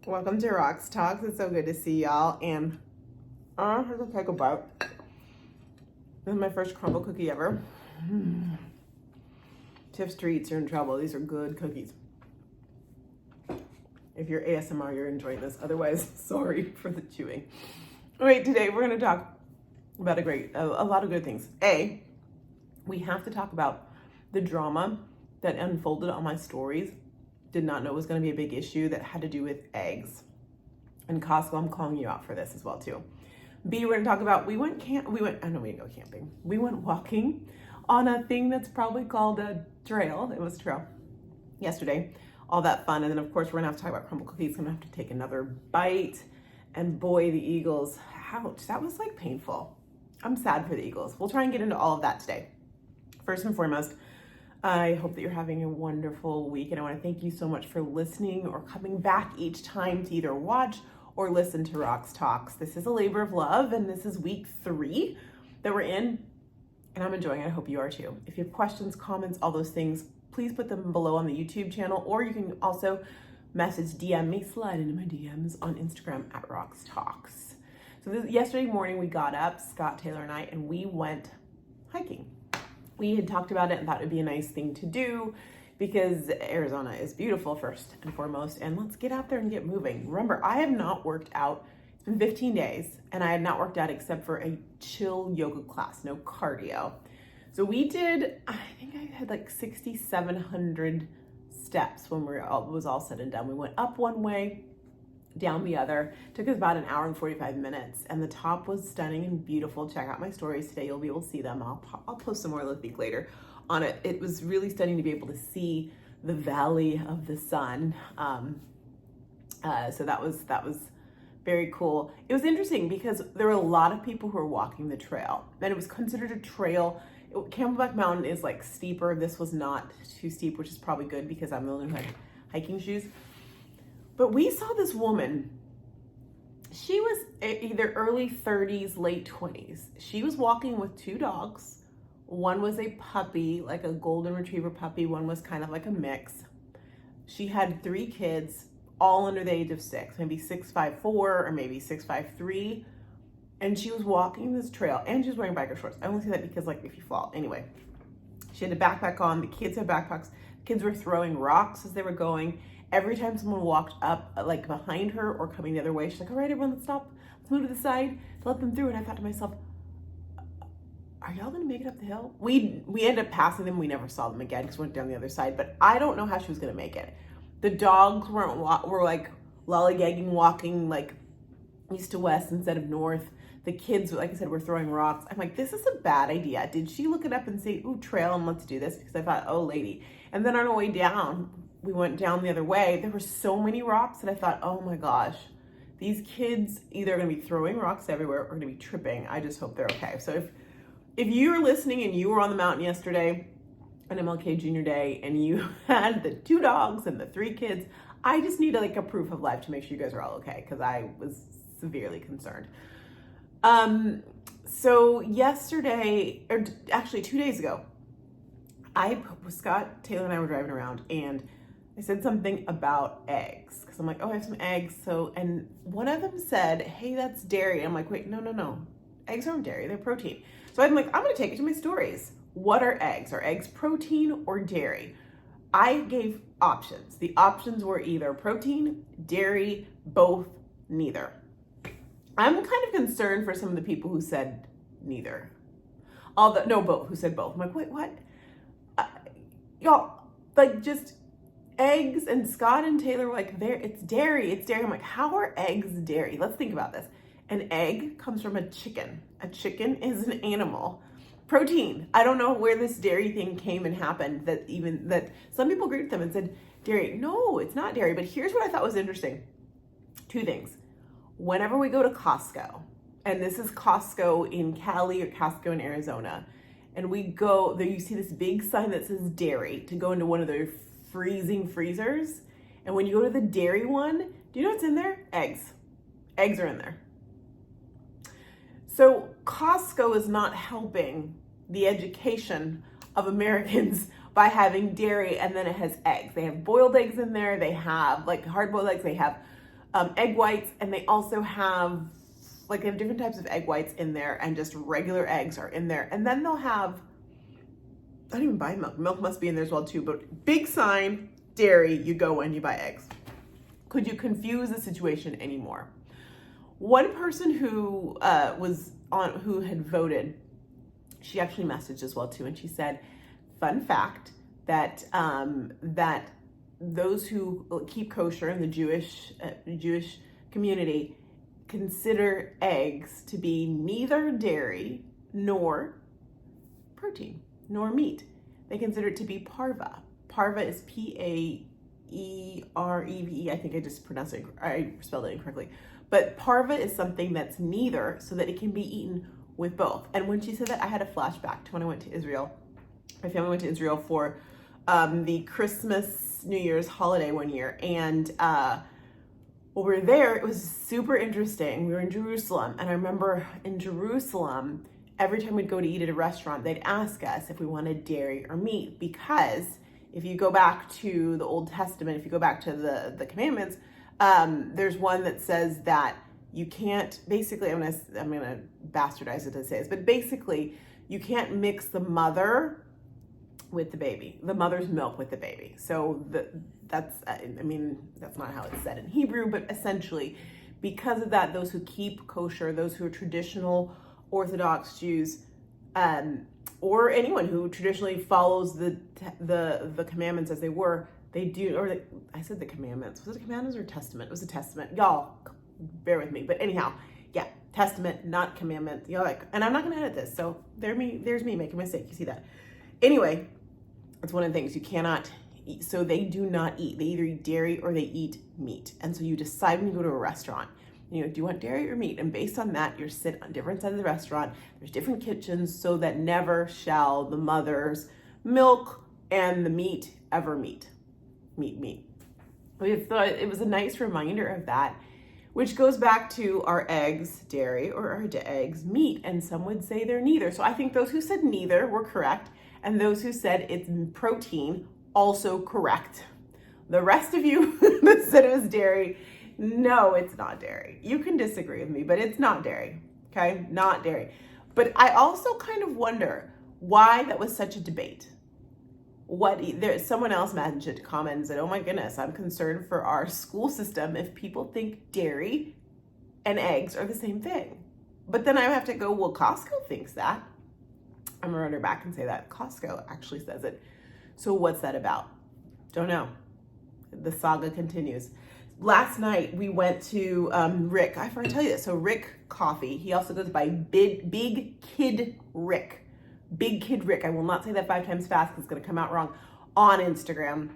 Welcome to Rocks Talks. It's so good to see y'all. And I'm gonna take a bite. This is my first crumble cookie ever. Tiff's treats, you're in trouble. These are good cookies. If you're ASMR, you're enjoying this. Otherwise, sorry for the chewing. All right, today we're gonna talk about a lot of good things. We have to talk about the drama that unfolded on my stories. Did not know it was going to be a big issue that had to do with eggs. And Costco, I'm calling you out for this as well too. B, we're going to talk about, we didn't go camping. We went walking on a thing that's probably called a trail. It was a trail yesterday. All that fun. And then of course we're going to have to talk about crumble cookies. I'm going to have to take another bite. And boy, the Eagles, ouch, that was like painful. I'm sad for the Eagles. We'll try and get into all of that today. First and foremost, I hope that you're having a wonderful week, and I want to thank you so much for listening or coming back each time to either watch or listen to Rocks Talks. This is a labor of love, and this is week 3 that we're in, and I'm enjoying it. I hope you are too. If you have questions, comments, all those things, please put them below on the YouTube channel, or you can also DM me, slide into my DMs on Instagram at Rocks Talks. So yesterday morning we got up, Scott, Taylor, and I, and we went hiking. We had talked about it and thought it would be a nice thing to do because Arizona is beautiful first and foremost, and let's get out there and get moving. Remember, I have not worked out. It's been 15 days and I had not worked out except for a chill yoga class, no cardio. So we did, I think I had like 6,700 steps when it was all said and done. We went up one way, down the other. Took us about an hour and 45 minutes, and the top was stunning and beautiful. Check out my stories today. You'll be able to see them. I'll post some more this week later on it. It was really stunning to be able to see the Valley of the Sun. So that was very cool. It was interesting because there were a lot of people who were walking the trail, and it was considered a trail. Camelback Mountain is like steeper. This was not too steep, which is probably good because I'm the only one who had hiking shoes. But we saw this woman. She was either early 30s, late 20s. She was walking with 2 dogs. One was a puppy, like a golden retriever puppy. One was kind of like a mix. She had 3 kids, all under the age of 6, maybe 6'5", or maybe 6'3". And she was walking this trail, and she was wearing biker shorts. I only say that because, like, if you fall. Anyway, she had a backpack on. The kids had backpacks. The kids were throwing rocks as they were going. Every time someone walked up, like behind her or coming the other way, she's like, all right, everyone, let's stop. Let's move to the side to let them through. And I thought to myself, are y'all gonna make it up the hill? We ended up passing them. We never saw them again because we went down the other side, but I don't know how she was gonna make it. The dogs were like lollygagging, walking like east to west instead of north. The kids, like I said, were throwing rocks. I'm like, this is a bad idea. Did she look it up and say, ooh, trail, and let's do this? Because I thought, oh, lady. And then on our way down, we went down the other way. There were so many rocks that I thought, oh my gosh, these kids either are gonna be throwing rocks everywhere or gonna be tripping. I just hope they're okay. So if you were listening and you were on the mountain yesterday on MLK Junior Day and you had the 2 dogs and the 3 kids, I just need like a proof of life to make sure you guys are all okay, because I was severely concerned. So yesterday, or actually 2 days ago, Scott, Taylor, and I were driving around, and I said something about eggs because I'm like, oh, I have some eggs. So, and one of them said, hey, that's dairy. I'm like, wait, no. Eggs aren't dairy, they're protein. So I'm like, I'm going to take it to my stories. What are eggs? Are eggs protein or dairy? I gave options. The options were either protein, dairy, both, neither. I'm kind of concerned for some of the people who said neither. Both, who said both. I'm like, wait, what? Y'all, like, just eggs, and Scott and Taylor were like, it's dairy. I'm like, how are eggs dairy? Let's think about this. An egg comes from a chicken. A chicken is an animal. Protein. I don't know where this dairy thing came and happened that some people agreed with them and said dairy. No, it's not dairy. But here's what I thought was interesting. 2 things. Whenever we go to Costco, and this is Costco in Cali or Costco in Arizona, and we go there, you see this big sign that says dairy to go into one of their freezing freezers. And when you go to the dairy one, do you know what's in there? Eggs. Eggs are in there. So Costco is not helping the education of Americans by having dairy, and then it has eggs. They have boiled eggs in there. They have like hard-boiled eggs. They have egg whites, and they also have, like, they have different types of egg whites in there, and just regular eggs are in there. And then they'll have, I don't even buy milk. Milk must be in there as well too, but big sign, dairy, you go when you buy eggs. Could you confuse the situation anymore? One person who who had voted, she actually messaged as well too, and she said, fun fact, that that those who keep kosher in the Jewish community consider eggs to be neither dairy nor protein nor meat. They consider it to be parva. Parva is P-A-E-R-E-V-E. I think I spelled it incorrectly. But parva is something that's neither, so that it can be eaten with both. And when she said that, I had a flashback to when I went to Israel. My family went to Israel for the Christmas, New Year's holiday one year. And when we were there, it was super interesting. We were in Jerusalem. And I remember in Jerusalem, every time we'd go to eat at a restaurant, they'd ask us if we wanted dairy or meat. Because if you go back to the Old Testament, if you go back to the commandments, there's one that says that you can't, basically, I'm gonna bastardize it to say this, but basically, you can't mix the mother with the baby, the mother's milk with the baby. So that's not how it's said in Hebrew, but essentially, because of that, those who keep kosher, those who are traditional Orthodox Jews, or anyone who traditionally follows the commandments as they were, they do, I said the commandments. Was it commandments or testament? It was a testament. Y'all, bear with me. But anyhow, yeah, testament, not commandment. You're like, and I'm not going to edit this. So there's me making a mistake. You see that? Anyway, it's one of the things you cannot eat. So they do not eat. They either eat dairy or they eat meat. And so you decide when you go to a restaurant, do you want dairy or meat? And based on that, you sit on different sides of the restaurant. There's different kitchens, so that never shall the mother's milk and the meat ever meet. Meat. We thought it was a nice reminder of that, which goes back to our eggs, dairy, or our eggs, meat. And some would say they're neither. So I think those who said neither were correct, and those who said it's protein, also correct. The rest of you that said it was dairy, no, it's not dairy. You can disagree with me, but it's not dairy, okay? Not dairy. But I also kind of wonder why that was such a debate. Someone else mentioned it, commented and said, oh my goodness, I'm concerned for our school system if people think dairy and eggs are the same thing. But then I have to go, well, Costco thinks that. I'm gonna run her back and say that Costco actually says it. So what's that about? Don't know. The saga continues. Last night we went to Rick. I forgot to tell you this. So Rick Coffee. He also goes by Big Kid Rick. Big Kid Rick. I will not say that 5 times fast because it's going to come out wrong. On Instagram,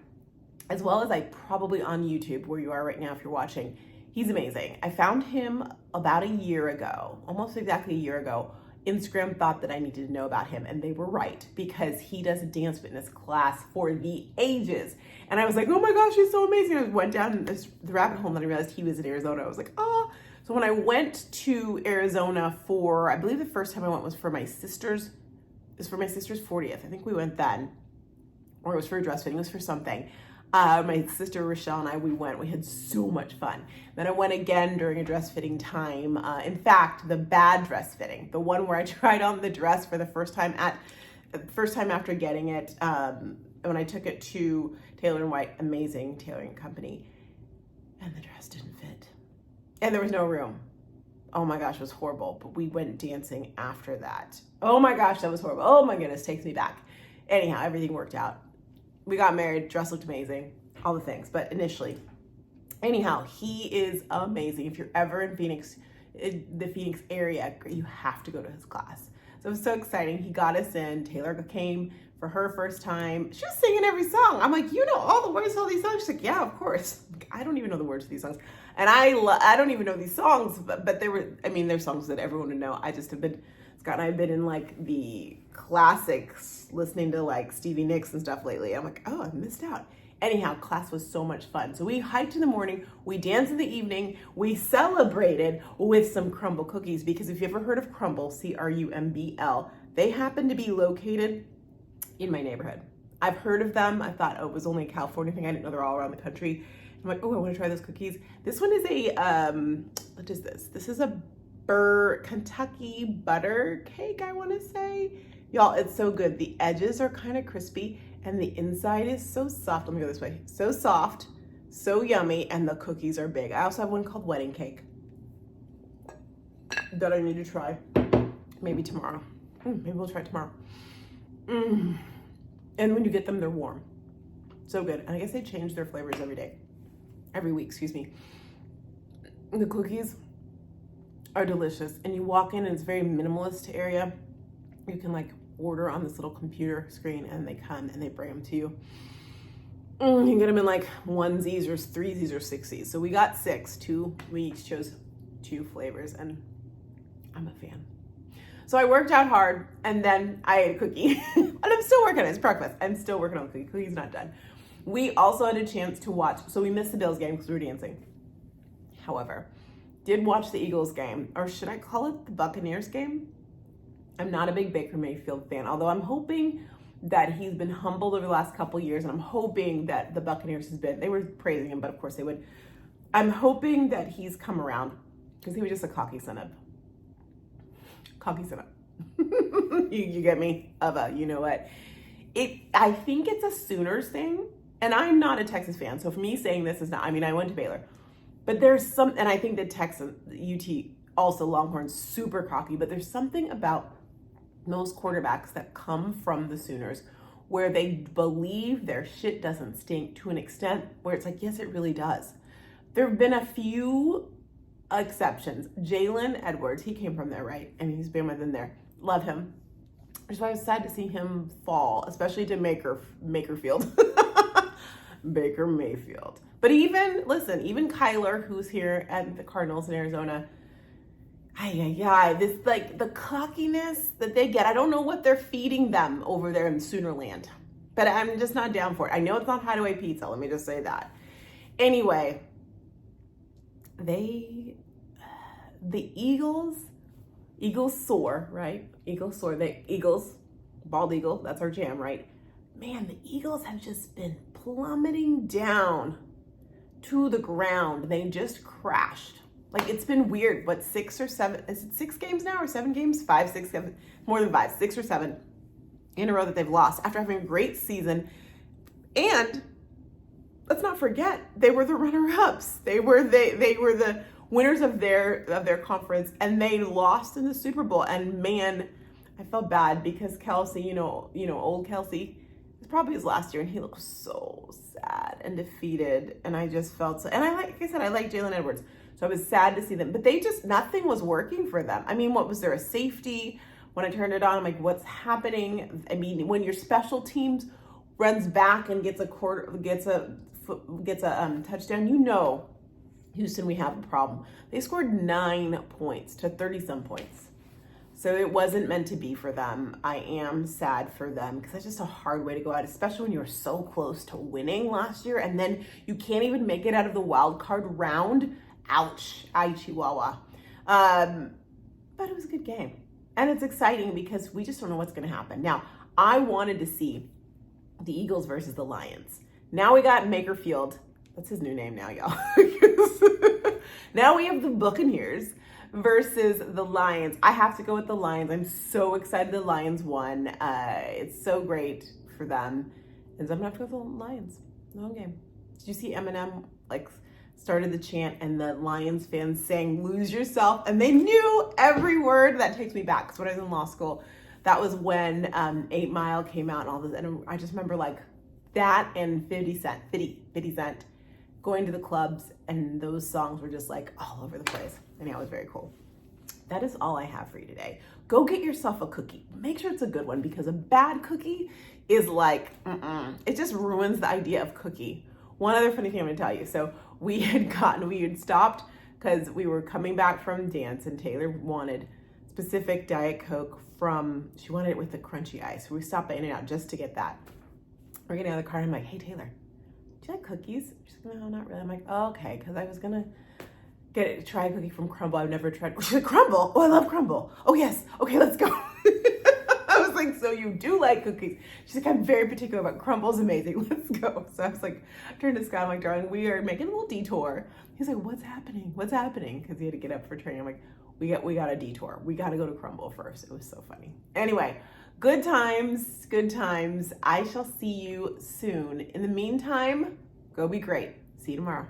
as well as probably on YouTube, where you are right now if you're watching. He's amazing. I found him about a year ago, almost exactly a year ago. Instagram thought that I needed to know about him, and they were right, because he does a dance fitness class for the ages. And I was like, oh my gosh, he's so amazing. I went down the rabbit hole, and then I realized he was in Arizona. I was like, oh. So when I went to Arizona for, I believe the first time I went was for my sister's 40th. I think we went then, or it was for a dress fitting. It was for something. My sister Rochelle and I, we went. We had so much fun. Then I went again during a dress fitting time. In fact, the bad dress fitting, the one where I tried on the dress for the first time after getting it. When I took it to Taylor & White, amazing tailoring company, and the dress didn't fit, and there was no room. Oh my gosh, it was horrible. But we went dancing after that. Oh my gosh, that was horrible. Oh my goodness, takes me back. Anyhow, everything worked out. We got married, dress looked amazing, all the things. But initially, anyhow, he is amazing. If you're ever in the Phoenix area, you have to go to his class. So it was so exciting. He got us in. Taylor came for her first time. She was singing every song. I'm like, you know all the words to all these songs? She's like, yeah, of course. I don't even know the words to these songs. And I don't even know these songs, but they're songs that everyone would know. I just have been, Scott and I have been in like the classics, listening to like Stevie Nicks and stuff lately. I'm like, oh, I missed out. Anyhow, class was so much fun. So we hiked in the morning, we danced in the evening, we celebrated with some crumbl cookies, because if you ever heard of crumbl, C-R-U-M-B-L, they happen to be located in my neighborhood. I've heard of them. I thought, oh, it was only a California thing. I didn't know they're all around the country. I'm like, oh, I want to try those cookies. This one is a, what is this? This is a Kentucky butter cake, I want to say. Y'all, it's so good. The edges are kind of crispy and the inside is so soft. Let me go this way. So soft, so yummy, and the cookies are big. I also have one called wedding cake that I need to try. Maybe tomorrow. Maybe we'll try it tomorrow. And when you get them, they're warm. So good. And I guess they change their flavors every week, excuse me. The cookies are delicious. And you walk in and it's a very minimalist area. You can like order on this little computer screen and they come and they bring them to you. You can get them in like onesies or threesies or sixties. So we got 6, 2. We each chose 2 flavors and I'm a fan. So I worked out hard and then I ate a cookie and I'm still working on it. It's breakfast. I'm still working on the cookie. Cookie's not done. We also had a chance to watch. So we missed the Bills game because we were dancing. However, did watch the Eagles game, or should I call it the Buccaneers game? I'm not a big Baker Mayfield fan, although I'm hoping that he's been humbled over the last couple of years, and I'm hoping that the Buccaneers they were praising him, but of course they would. I'm hoping that he's come around because he was just a cocky son of. You get me? You know what? I think it's a Sooners thing, and I'm not a Texas fan, so for me saying this is not, I mean, I went to Baylor, but there's some, and I think that Texas, UT, also Longhorns, super cocky, but there's something about most quarterbacks that come from the Sooners where they believe their shit doesn't stink to an extent where it's like, yes, it really does. There have been a few exceptions. Jalen Edwards, he came from there, right? I mean, he's been within there. Love him. Which is why I was sad to see him fall, especially to Baker Mayfield. But even Kyler, who's here at the Cardinals in Arizona, this like the cockiness that they get. I don't know what they're feeding them over there in Soonerland, but I'm just not down for it. I know it's not Hideaway Pizza. Let me just say that. Anyway, the Eagles soar, right? Eagles soar. Bald eagle, that's our jam, right? Man, the Eagles have just been plummeting down to the ground. They just crashed. Like, it's been weird. What, 6 or 7? Is it 6 games now or 7 games? 5, 6, 7, more than 5, 6 or 7 in a row that they've lost after having a great season. And let's not forget, they were the runner-ups. They were the winners of their conference, and they lost in the Super Bowl. And man, I felt bad because Kelsey, you know, old Kelsey, it's probably his last year, and he looked so sad and defeated. And I just felt so. And I like Jalen Edwards, so I was sad to see them. But nothing was working for them. I mean, what was there, a safety? When I turned it on, I'm like, what's happening? I mean, when your special teams runs back and gets a touchdown, you know, Houston, we have a problem. They scored 9 points to 30-some points. So it wasn't meant to be for them. I am sad for them because that's just a hard way to go out, especially when you were so close to winning last year and then you can't even make it out of the wild card round. Ouch. Ay, Chihuahua. But it was a good game. And it's exciting because we just don't know what's going to happen. Now, I wanted to see the Eagles versus the Lions. Now we got Baker Field. That's his new name now, y'all. Now we have the Buccaneers versus the Lions. I have to go with the Lions. I'm so excited the Lions won. It's so great for them. And so I'm going to have to go with the Lions. No game. Did you see Eminem started the chant and the Lions fans sang "Lose Yourself"? And they knew every word. That takes me back because when I was in law school, that was when 8 Mile came out and all this. And I just remember that and 50 Cent going to the clubs, and those songs were just all over the place. And yeah, it was very cool. That is all I have for you today. Go get yourself a cookie. Make sure it's a good one because a bad cookie is it just ruins the idea of cookie. One other funny thing I'm gonna tell you. So we had stopped because we were coming back from dance and Taylor wanted specific Diet Coke she wanted it with the crunchy ice. So we stopped by In-N-Out just to get that. We're getting out of the car and I'm like, hey Taylor, do you like cookies? She's like, no, not really. I'm like, oh, okay, because I was gonna try a cookie from crumbl. I've never tried. She's like, crumbl? Oh, I love crumbl. Oh yes, okay, let's go. I was like, so you do like cookies. She's like, I'm very particular about crumbls. Amazing. Let's go. So I was like, I turned to Scott, I'm like, darling, we are making a little detour. He's like, what's happening? What's happening? Because he had to get up for training. I'm like, we got a detour. We got to go to crumbl first. It was so funny. Anyway, good times, good times. I shall see you soon. In the meantime, go be great. See you tomorrow.